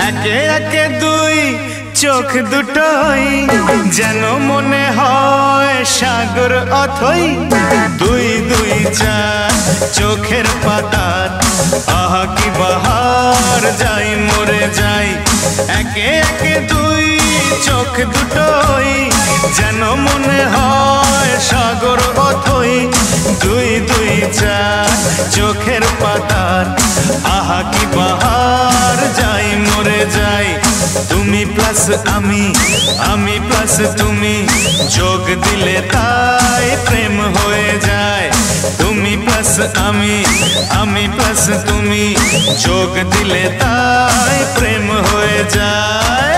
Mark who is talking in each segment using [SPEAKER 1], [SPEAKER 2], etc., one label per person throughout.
[SPEAKER 1] একে একে দুই চোখ দুটোই যেন মনে হয় সাগর অথই। দুই দুই চার চোখের পাতার আহা কি বাহার, যাই মরে যাই। একে একে দুই চোখ দুটোই যেন মনে হয় সাগর অথই। দুই দুই চার চোখের পাতার আহা কি বাহার, যাই মরে যাই। তুমি প্লাস আমি, আমি প্লাস তুমি, যোগ দিলে তাই প্রেম হয়ে যায়। তুমি প্লাস আমি, আমি প্লাস তুমি, যোগ দিলে তাই প্রেম হয়ে যায়।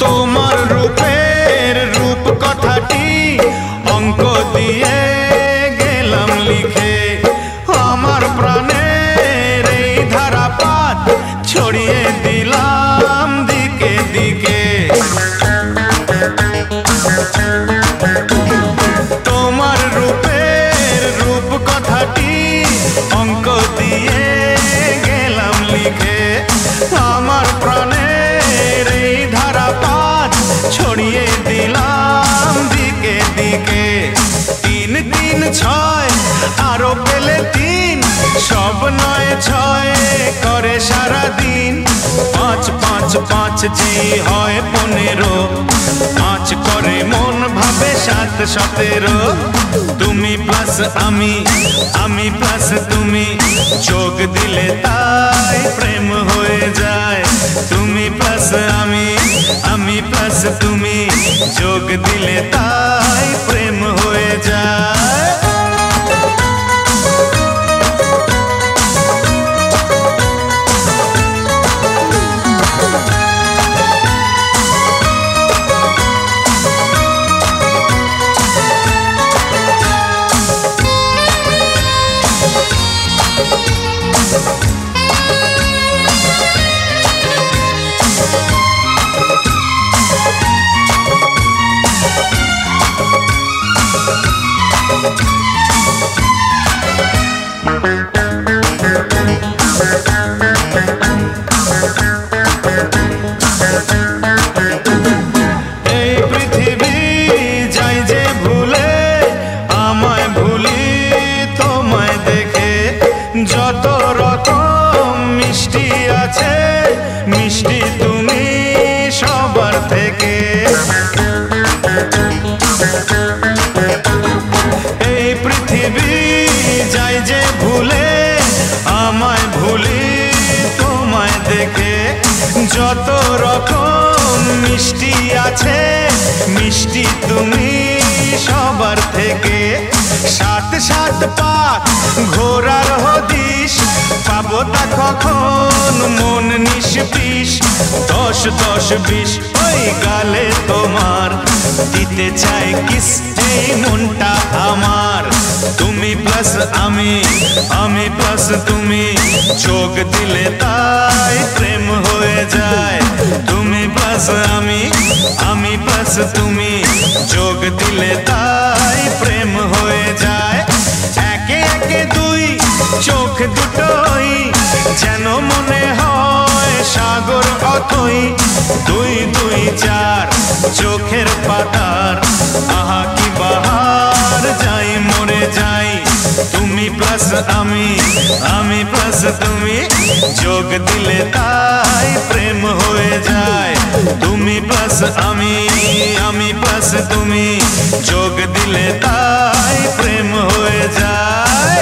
[SPEAKER 1] তোমার রূপের রূপ কথাটি অঙ্ক দিয়ে গেলাম লিখে। আমার প্রাণের এই ধারাপাত ছড়িয়ে দিলাম দিকে দিকে। তোমার রূপের রূপ কথাটি অঙ্ক দিয়ে গেলাম লিখে। আমার প্রাণের এই ধারাপাত ছড়িয়ে দিলাম দিকে দিকে। তিন তিন ছয় আরো পেলে তিন, সব নয় ছয় করে সারাদিন। পাঁচ পাঁচ পাঁচ যে হয় 15, পাঁচ করে মন ভাবে 7 17। তুমি প্লাস আমি, আমি প্লাস তুমি, যোগ দিলে তাই প্রেম হয়ে যায়। তুমি প্লাস আমি, আমি প্লাস তুমি, যোগ দিলে তাই প্রেম হয়ে যায়। এই পৃথিবী যাই যে ভুলে, আমায় ভুলি তোমায় দেখে। যত রকম মিষ্টি আছে, মিষ্টি তুমি সবার থেকে। এই পৃথিবী যাই যে ভুলে, আমায় ভুলি তোমায় দেখে। যত রকম মিষ্টি আছে, মিষ্টি তুমি সবার থেকে। 7 7 পাক ঘোরার হদিশ, পাবো তা কখন মন নিষ্পিস। 10 10 20 ওই গালে তোমার, দিতে চাই কিস এই মনটা আমার। তুমি প্লাস আমি, আমি প্লাস তুমি, যোগ দিলে তাই প্রেম হয়ে যায়। তুমি প্লাস আমি, আমি প্লাস তুমি, যোগ দিলে তাই প্রেম হয়ে যায়। একে একে দুই চোখ দুটোই যেন মনে হয় সাগর অথই। দুই দুই চার চোখের পাতার আহা কি বাহার, যাই মরে যাই। তুমি প্লাস আমি, আমি প্লাস তুমি, যোগ দিলে তাই প্রেম হয়ে যায়। তুমি প্লাস প্লাস আমি প্লাস তুমি যোগ দিলে তাই প্রেম হয়ে যায়।